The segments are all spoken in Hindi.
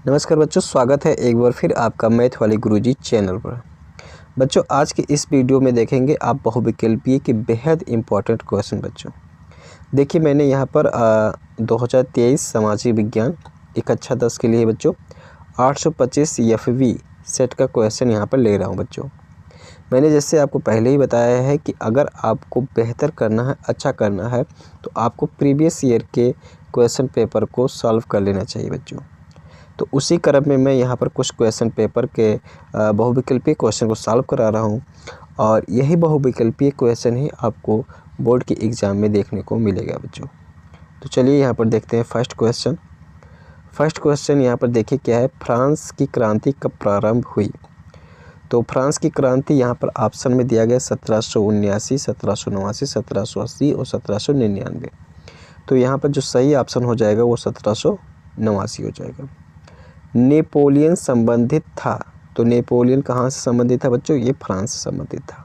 नमस्कार बच्चों, स्वागत है एक बार फिर आपका मैथ वाले गुरुजी चैनल पर। बच्चों आज के इस वीडियो में देखेंगे आप बहुविकल्पीय के बेहद इम्पॉर्टेंट क्वेश्चन। बच्चों देखिए, मैंने यहाँ पर 2023 सामाजिक विज्ञान कक्षा 10 के लिए बच्चों 825 FV सेट का क्वेश्चन यहाँ पर ले रहा हूँ। बच्चों मैंने जैसे आपको पहले ही बताया है कि अगर आपको बेहतर करना है, अच्छा करना है, तो आपको प्रीवियस ईयर के क्वेश्चन पेपर को सॉल्व कर लेना चाहिए। बच्चों तो उसी क्रम में मैं यहाँ पर कुछ क्वेश्चन पेपर के बहुविकल्पीय क्वेश्चन को सॉल्व करा रहा हूँ और यही बहुविकल्पीय क्वेश्चन ही आपको बोर्ड के एग्ज़ाम में देखने को मिलेगा। बच्चों तो चलिए यहाँ पर देखते हैं फर्स्ट क्वेश्चन यहाँ पर देखिए क्या है। फ्रांस की क्रांति कब प्रारंभ हुई? तो फ्रांस की क्रांति यहाँ पर ऑप्शन में दिया गया 1779, 1789, 1780 और 1799। तो यहाँ पर जो सही ऑप्शन हो जाएगा वो 1789 हो जाएगा। नेपोलियन संबंधित था, तो नेपोलियन कहाँ से संबंधित था बच्चों? ये फ्रांस से संबंधित था।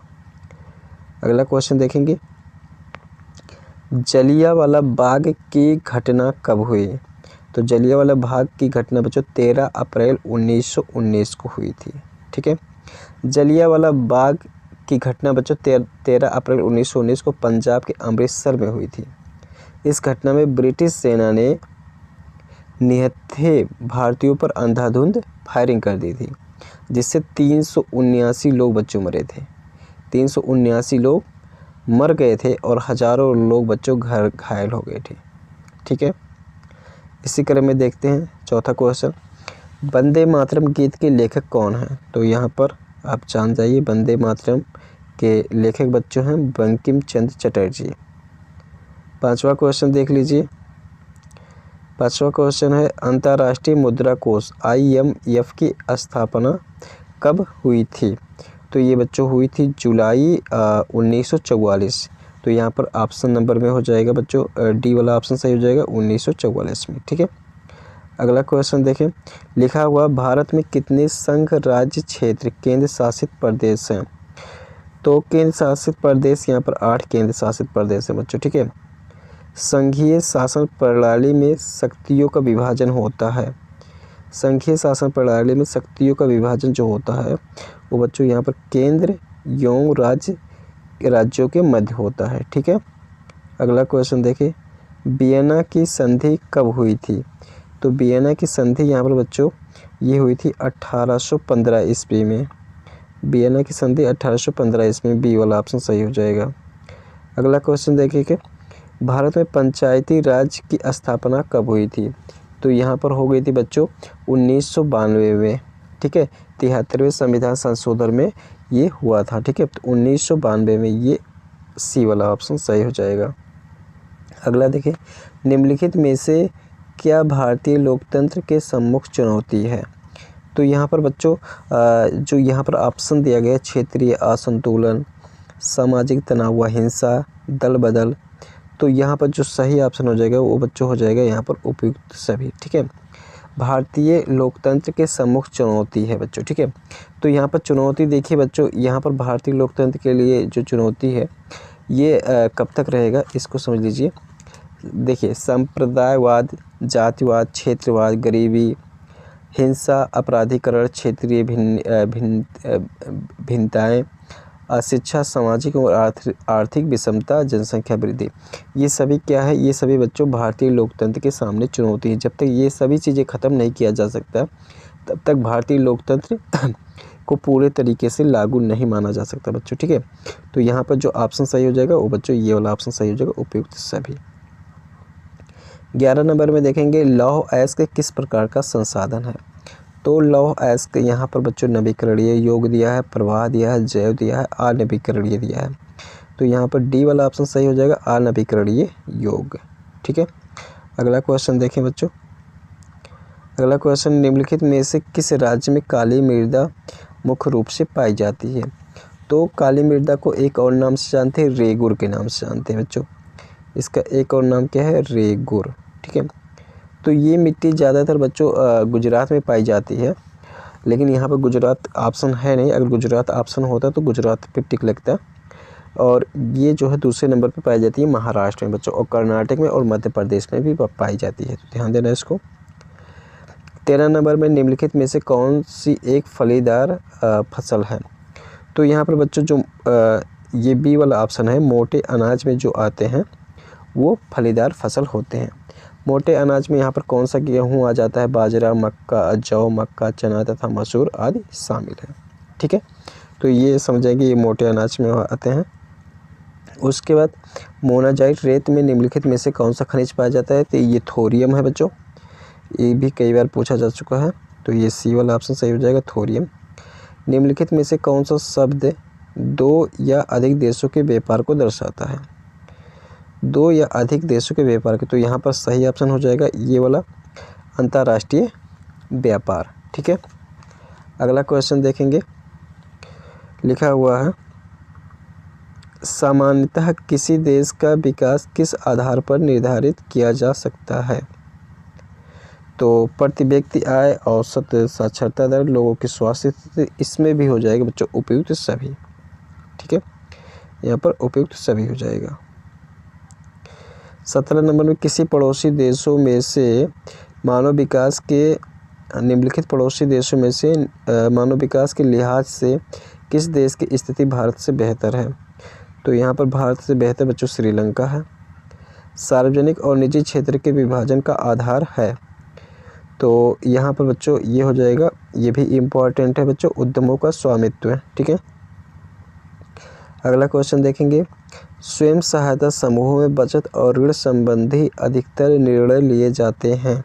अगला क्वेश्चन देखेंगे, जलियांवाला बाग की घटना कब हुई? तो जलियांवाला बाग की घटना बच्चों 13 अप्रैल 1919 को हुई थी। ठीक है, जलियांवाला बाग की घटना बच्चों 13 अप्रैल 1919 को पंजाब के अमृतसर में हुई थी। इस घटना में ब्रिटिश सेना ने निहत्थे भारतीयों पर अंधाधुंध फायरिंग कर दी थी, जिससे 379 लोग बच्चों मरे थे। 379 लोग मर गए थे और हज़ारों लोग बच्चों घायल हो गए थे। ठीक है, इसी क्रम में देखते हैं चौथा क्वेश्चन, वंदे मातरम गीत के लेखक कौन हैं? तो यहाँ पर आप जान जाइए, वंदे मातरम के लेखक बच्चों हैं बंकिम चंद्र चटर्जी। पांचवा क्वेश्चन देख लीजिए। पांचवा क्वेश्चन है, अंतर्राष्ट्रीय मुद्रा कोष IMF की स्थापना कब हुई थी? तो ये बच्चों हुई थी जुलाई 1944। तो यहाँ पर ऑप्शन नंबर में हो जाएगा बच्चों डी वाला ऑप्शन सही हो जाएगा 1944 में। ठीक है, अगला क्वेश्चन देखें, लिखा हुआ भारत में कितने संघ राज्य क्षेत्र केंद्र शासित प्रदेश हैं? तो केंद्र शासित प्रदेश यहाँ पर 8 केंद्र शासित प्रदेश हैं बच्चों। ठीक है, संघीय शासन प्रणाली में शक्तियों का विभाजन होता है। संघीय शासन प्रणाली में शक्तियों का विभाजन जो होता है वो बच्चों यहाँ पर केंद्र एवं राज्यों के मध्य होता है। ठीक है, अगला क्वेश्चन देखिए, वियना की संधि कब हुई थी? तो वियना की संधि यहाँ पर बच्चों ये हुई थी 1815 ईस्वी में। वियना की संधि 1815 ईस्वी में, बी वाला ऑप्शन सही हो जाएगा। अगला क्वेश्चन देखिए कि भारत में पंचायती राज की स्थापना कब हुई थी? तो यहाँ पर हो गई थी बच्चों 1992 में। ठीक है, 73वें संविधान संशोधन में ये हुआ था। ठीक है, तो 1992 में, ये सी वाला ऑप्शन सही हो जाएगा। अगला देखिए, निम्नलिखित में से क्या भारतीय लोकतंत्र के सम्मुख चुनौती है? तो यहाँ पर बच्चों जो यहाँ पर ऑप्शन दिया गया, क्षेत्रीय असंतुलन, सामाजिक तनाव व हिंसा, दल बदल, तो यहाँ पर जो सही ऑप्शन हो जाएगा वो बच्चों हो जाएगा यहाँ पर उपयुक्त सभी। ठीक है, भारतीय लोकतंत्र के सम्मुख चुनौती है बच्चों। ठीक है, तो यहाँ पर चुनौती देखिए बच्चों, यहाँ पर भारतीय लोकतंत्र के लिए जो चुनौती है ये कब तक रहेगा इसको समझ लीजिए। देखिए, संप्रदायवाद, जातिवाद, क्षेत्रवाद, गरीबी, हिंसा, अपराधीकरण, क्षेत्रीय भिन्नताएँ, अशिक्षा, सामाजिक और आर्थिक विषमता, जनसंख्या वृद्धि, ये सभी क्या है? ये सभी बच्चों भारतीय लोकतंत्र के सामने चुनौती है। जब तक ये सभी चीज़ें ख़त्म नहीं किया जा सकता तब तक भारतीय लोकतंत्र को पूरे तरीके से लागू नहीं माना जा सकता बच्चों। ठीक है, तो यहाँ पर जो ऑप्शन सही हो जाएगा वो बच्चों ये वाला ऑप्शन सही हो जाएगा, उपयुक्त सभी। 11 नंबर में देखेंगे, लौह अयस्क किस प्रकार का संसाधन है? तो लौह अयस्क यहाँ पर बच्चों नवीकरणीय योग दिया है, प्रवाह दिया है, जैव दिया है, अनवीकरणीय दिया है। तो यहाँ पर डी वाला ऑप्शन सही हो जाएगा, अनवीकरणीय योग। ठीक है, अगला क्वेश्चन देखें बच्चों। अगला क्वेश्चन, निम्नलिखित में से किस राज्य में काली मृदा मुख्य रूप से पाई जाती है? तो काली मृदा को एक और नाम से जानते हैं, रेगुर के नाम से जानते हैं बच्चों। इसका एक और नाम क्या है? रेगुर। ठीक है, तो ये मिट्टी ज़्यादातर बच्चों गुजरात में पाई जाती है, लेकिन यहाँ पर गुजरात ऑप्शन है नहीं। अगर गुजरात ऑप्शन होता तो गुजरात पे टिक लगता। और ये जो है दूसरे नंबर पे पाई जाती है महाराष्ट्र में बच्चों, और कर्नाटक में और मध्य प्रदेश में भी पाई जाती है, तो ध्यान देना इसको। 13 नंबर में निम्नलिखित में से कौन सी एक फलीदार फसल है। तो यहाँ पर बच्चों जो ये बी वाला ऑप्शन है, मोटे अनाज में जो आते हैं वो फलीदार फसल होते हैं। मोटे अनाज में यहाँ पर कौन सा गेहूँ आ जाता है, बाजरा, मक्का, जौ, मक्का, चना तथा मसूर आदि शामिल है। ठीक है, तो ये समझेंगे ये मोटे अनाज में आते हैं। उसके बाद मोनाजाइट रेत में निम्नलिखित में से कौन सा खनिज पाया जाता है। तो ये थोरियम है बच्चों, ये भी कई बार पूछा जा चुका है, तो ये सी वाला ऑप्शन सही हो जाएगा, थोरियम। निम्नलिखित में से कौन सा शब्द दो या अधिक देशों के व्यापार को दर्शाता है। दो या अधिक देशों के व्यापार के, तो यहाँ पर सही ऑप्शन हो जाएगा ये वाला, अंतर्राष्ट्रीय व्यापार। ठीक है, अगला क्वेश्चन देखेंगे, लिखा हुआ है सामान्यतः किसी देश का विकास किस आधार पर निर्धारित किया जा सकता है। तो प्रति व्यक्ति आय, औसत साक्षरता दर, लोगों की स्वास्थ्य स्थिति, इसमें भी हो जाएगा बच्चों उपयुक्त सभी। ठीक है, यहाँ पर उपयुक्त सभी हो जाएगा। 17 नंबर में किसी पड़ोसी देशों में से मानव विकास के निम्नलिखित पड़ोसी देशों में से मानव विकास के लिहाज से किस देश की स्थिति भारत से बेहतर है। तो यहाँ पर भारत से बेहतर बच्चों श्रीलंका है। सार्वजनिक और निजी क्षेत्र के विभाजन का आधार है, तो यहाँ पर बच्चों ये हो जाएगा, ये भी इम्पॉर्टेंट है बच्चों, उद्यमों का स्वामित्व है। ठीक है, अगला क्वेश्चन देखेंगे, स्वयं सहायता समूहों में बचत और ऋण संबंधी अधिकतर निर्णय लिए जाते हैं।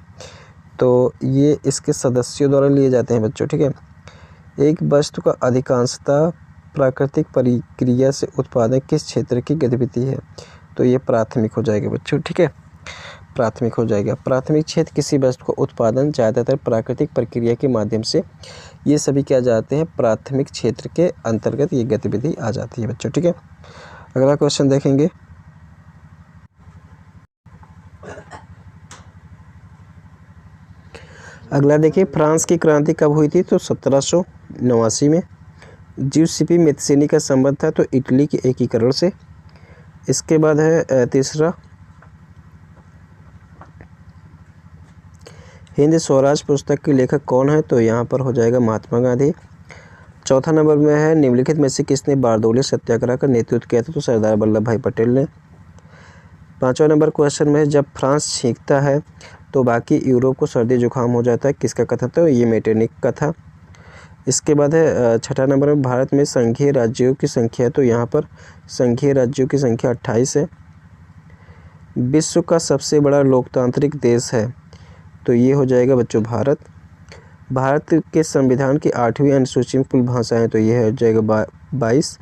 तो ये इसके सदस्यों द्वारा लिए जाते हैं बच्चों। ठीक है, एक वस्तु का अधिकांशतः प्राकृतिक प्रक्रिया से उत्पादन किस क्षेत्र की गतिविधि है। तो ये प्राथमिक हो जाएगा बच्चों। ठीक है, प्राथमिक हो जाएगा। प्राथमिक क्षेत्र किसी वस्तु का उत्पादन ज़्यादातर प्राकृतिक प्रक्रिया के माध्यम से, ये सभी क्या जाते हैं, प्राथमिक क्षेत्र के अंतर्गत ये गतिविधि आ जाती है बच्चों। ठीक है, अगला क्वेश्चन देखेंगे, अगला देखिए, फ्रांस की क्रांति कब हुई थी। तो 1789 में। ज्यूसिपी मेत्सिनी का संबंध था तो इटली के एकीकरण से। इसके बाद है तीसरा, हिंद स्वराज पुस्तक के लेखक कौन है। तो यहाँ पर हो जाएगा महात्मा गांधी। चौथा नंबर में है निम्नलिखित में से किसने बारडोली सत्याग्रह का नेतृत्व किया था। तो सरदार वल्लभ भाई पटेल ने। पाँचवा नंबर क्वेश्चन में है जब फ्रांस छींकता है तो बाकी यूरोप को सर्दी जुकाम हो जाता है, किसका कथन था। ये मेटरनिक का था। इसके बाद है छठा नंबर में भारत में संघीय राज्यों की संख्या। तो यहाँ पर संघीय राज्यों की संख्या 28 है। विश्व का सबसे बड़ा लोकतांत्रिक देश है। तो ये हो जाएगा बच्चों भारत। भारत के संविधान की 8वीं अनुसूची में कुल भाषाएं। तो ये हो जाएगा 22।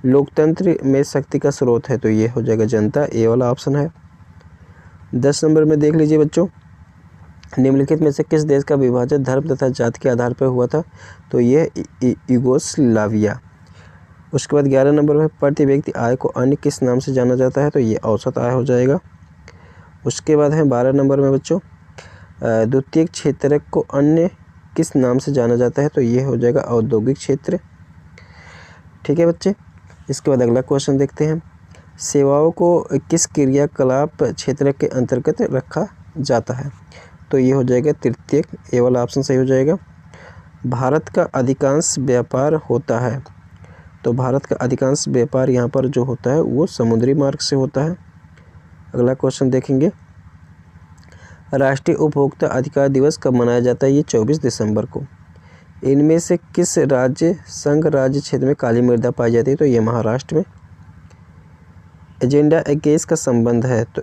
लोकतंत्र में शक्ति का स्रोत है। तो ये हो जाएगा जनता, ए वाला ऑप्शन है। 10 नंबर में देख लीजिए बच्चों, निम्नलिखित में से किस देश का विभाजन धर्म तथा जाति के आधार पर हुआ था। तो ये यूगोस्लाविया। उसके बाद 11 नंबर में प्रति व्यक्ति आय को अन्य किस नाम से जाना जाता है। तो ये औसत आय हो जाएगा। उसके बाद है 12 नंबर में बच्चों, द्वितीय क्षेत्र को अन्य किस नाम से जाना जाता है। तो ये हो जाएगा औद्योगिक क्षेत्र। ठीक है बच्चे, इसके बाद अगला क्वेश्चन देखते हैं, सेवाओं को किस क्रियाकलाप क्षेत्र के अंतर्गत रखा जाता है। तो ये हो जाएगा तृतीयक, ए वाला ऑप्शन सही हो जाएगा। भारत का अधिकांश व्यापार होता है। तो भारत का अधिकांश व्यापार यहाँ पर जो होता है वो समुद्री मार्ग से होता है। अगला क्वेश्चन देखेंगे, राष्ट्रीय उपभोक्ता अधिकार दिवस कब मनाया जाता है। ये 24 दिसंबर को। इनमें से किस राज्य संघ राज्य क्षेत्र में काली मृदा पाई जाती है। तो ये महाराष्ट्र में। एजेंडा 21 का संबंध है। तो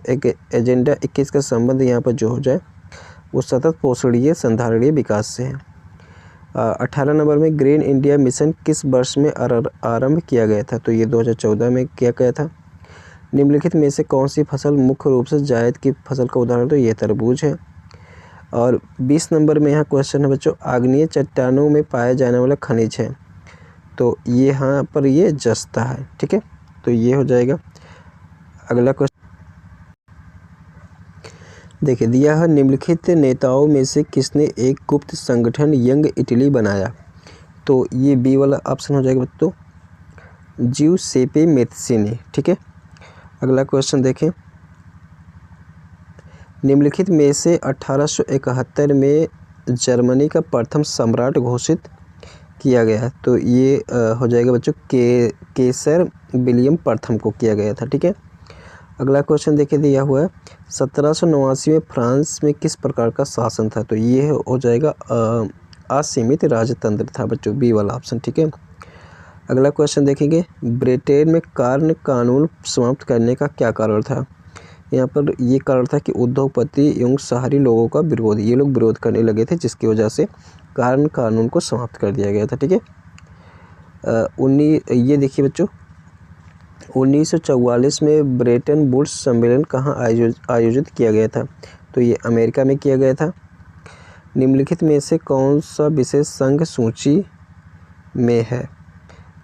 एजेंडा 21 का संबंध यहाँ पर जो हो जाए वो सतत पोषणीय संधारणीय विकास से है। 18 नंबर में ग्रीन इंडिया मिशन किस वर्ष में आरंभ किया गया था। तो ये 2014 में किया गया था। निम्नलिखित में से कौन सी फसल मुख्य रूप से जायद की फसल का उदाहरण। तो ये तरबूज है। और 20 नंबर में यहाँ क्वेश्चन है बच्चों, आग्नेय चट्टानों में पाया जाने वाला खनिज है। तो ये यहाँ पर ये जस्ता है। ठीक है, तो ये हो जाएगा। अगला क्वेश्चन देखिए, दिया है निम्नलिखित नेताओं में से किसने एक गुप्त संगठन यंग इटली बनाया। तो ये बी वाला ऑप्शन हो जाएगा बच्चों, ज्यूसेपे मेत्सिनी। ठीक है, अगला क्वेश्चन देखें, निम्नलिखित में से 1871 में जर्मनी का प्रथम सम्राट घोषित किया गया? तो ये हो जाएगा बच्चों केसर विलियम प्रथम को किया गया था। ठीक है, अगला क्वेश्चन देखिए दिया हुआ है 1789 में फ्रांस में किस प्रकार का शासन था? तो ये हो जाएगा असीमित राजतंत्र था बच्चों, बी वाला ऑप्शन। ठीक है, अगला क्वेश्चन देखेंगे ब्रिटेन में कार्न कानून समाप्त करने का क्या कारण था? यहाँ पर ये कारण था कि उद्योगपति एवं शहरी लोगों का विरोध, ये लोग विरोध करने लगे थे, जिसकी वजह से कार्न कानून को समाप्त कर दिया गया था। ठीक है, ये देखिए बच्चों 1944 में ब्रेटन वुड्स सम्मेलन कहाँ आयोजित किया गया था? तो ये अमेरिका में किया गया था। निम्नलिखित में से कौन सा विशेष संघ सूची में है?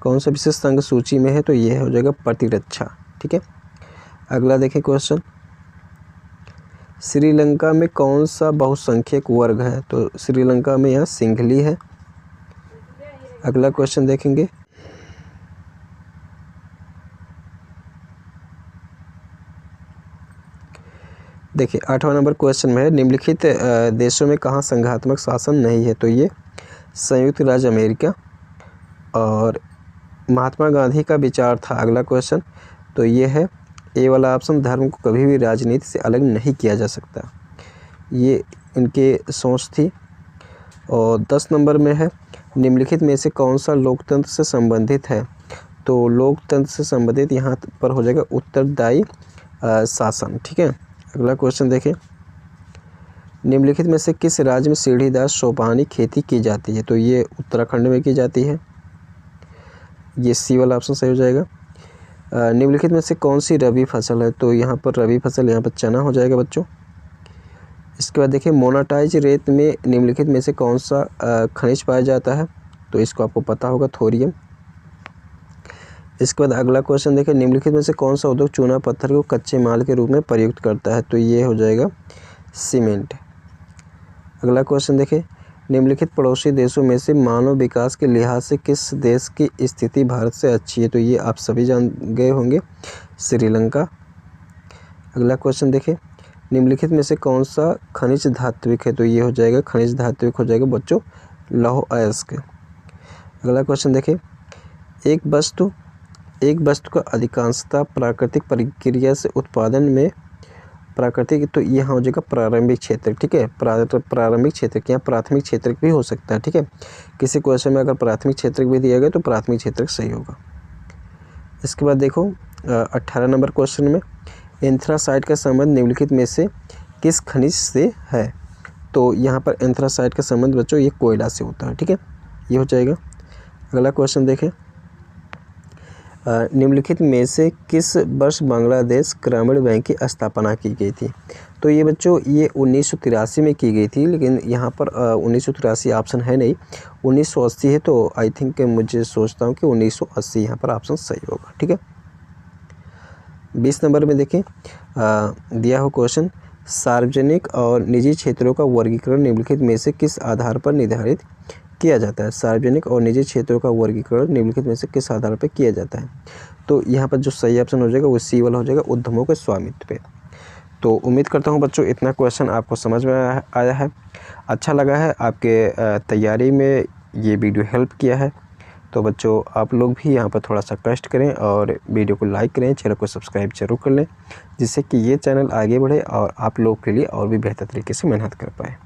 कौन सा विशेष संघ सूची में है? तो ये हो जाएगा प्रतिरक्षा। ठीक है, अगला देखें क्वेश्चन श्रीलंका में कौन सा बहुसंख्यक वर्ग है? तो श्रीलंका में यहाँ सिंघली है। अगला क्वेश्चन देखेंगे देखिए 8वां नंबर क्वेश्चन में है निम्नलिखित देशों में कहाँ संघात्मक शासन नहीं है? तो ये संयुक्त राज्य अमेरिका और महात्मा गांधी का विचार था। अगला क्वेश्चन तो ये है ए वाला ऑप्शन, धर्म को कभी भी राजनीति से अलग नहीं किया जा सकता, ये इनके सोच थी। और 10 नंबर में है निम्नलिखित में से कौन सा लोकतंत्र से संबंधित है? तो लोकतंत्र से संबंधित यहाँ पर हो जाएगा उत्तरदायी शासन। ठीक है, अगला क्वेश्चन देखें निम्नलिखित में से किस राज्य में सीढ़ीदार सोपानी खेती की जाती है? तो ये उत्तराखंड में की जाती है, ये सी वाला ऑप्शन सही हो जाएगा। निम्नलिखित में से कौन सी रबी फसल है? तो यहाँ पर रबी फसल यहाँ पर चना हो जाएगा बच्चों। इसके बाद देखिए मोनाटाइज रेत में निम्नलिखित में से कौन सा खनिज पाया जाता है? तो इसको आपको पता होगा, थोरियम। इसके बाद अगला क्वेश्चन देखिए निम्नलिखित में से कौन सा उद्योग चूना पत्थर को कच्चे माल के रूप में प्रयुक्त करता है? तो ये हो जाएगा सीमेंट। अगला क्वेश्चन देखिए निम्नलिखित पड़ोसी देशों में से मानव विकास के लिहाज से किस देश की स्थिति भारत से अच्छी है? तो ये आप सभी जान गए होंगे, श्रीलंका। अगला क्वेश्चन देखिए निम्नलिखित में से कौन सा खनिज धात्विक है? तो ये हो जाएगा खनिज धात्विक हो जाएगा बच्चों लौह अयस्क। अगला क्वेश्चन देखिए एक वस्तु का अधिकांशतः प्राकृतिक प्रक्रिया से उत्पादन में प्राकृतिक, तो यहाँ हो जाएगा प्रारंभिक क्षेत्र। ठीक है, प्रारंभिक क्षेत्र यहाँ प्राथमिक क्षेत्र भी हो सकता है। ठीक है, किसी क्वेश्चन में अगर प्राथमिक क्षेत्र भी दिया गया तो प्राथमिक क्षेत्र सही होगा। इसके बाद देखो 18 नंबर क्वेश्चन में एंथ्रासाइट का संबंध निम्नलिखित में से किस खनिज से है? तो यहाँ पर एंथ्रासाइट का संबंध बच्चों ये कोयला से होता है। ठीक है, ये हो जाएगा। अगला क्वेश्चन देखें निम्नलिखित में से किस वर्ष बांग्लादेश ग्रामीण बैंक की स्थापना की गई थी? तो ये बच्चों ये 1983 में की गई थी, लेकिन यहाँ पर 1983 ऑप्शन है नहीं, 1980 है। तो आई थिंक मुझे सोचता हूँ कि 1980 यहाँ पर ऑप्शन सही होगा। ठीक है, 20 नंबर में देखें दिया हो क्वेश्चन सार्वजनिक और निजी क्षेत्रों का वर्गीकरण निम्नलिखित में से किस आधार पर निर्धारित किया जाता है? सार्वजनिक और निजी क्षेत्रों का वर्गीकरण निम्नलिखित में से किस आधार पर किया जाता है? तो यहाँ पर जो सही ऑप्शन हो जाएगा वो सी वाला हो जाएगा, उद्यमों के स्वामित्व पे। तो उम्मीद करता हूँ बच्चों इतना क्वेश्चन आपको समझ में आया है, अच्छा लगा है, आपके तैयारी में ये वीडियो हेल्प किया है। तो बच्चों आप लोग भी यहाँ पर थोड़ा सा कष्ट करें और वीडियो को लाइक करें, चैनल को सब्सक्राइब जरूर कर लें, जिससे कि ये चैनल आगे बढ़े और आप लोग के लिए और भी बेहतर तरीके से मेहनत कर पाए।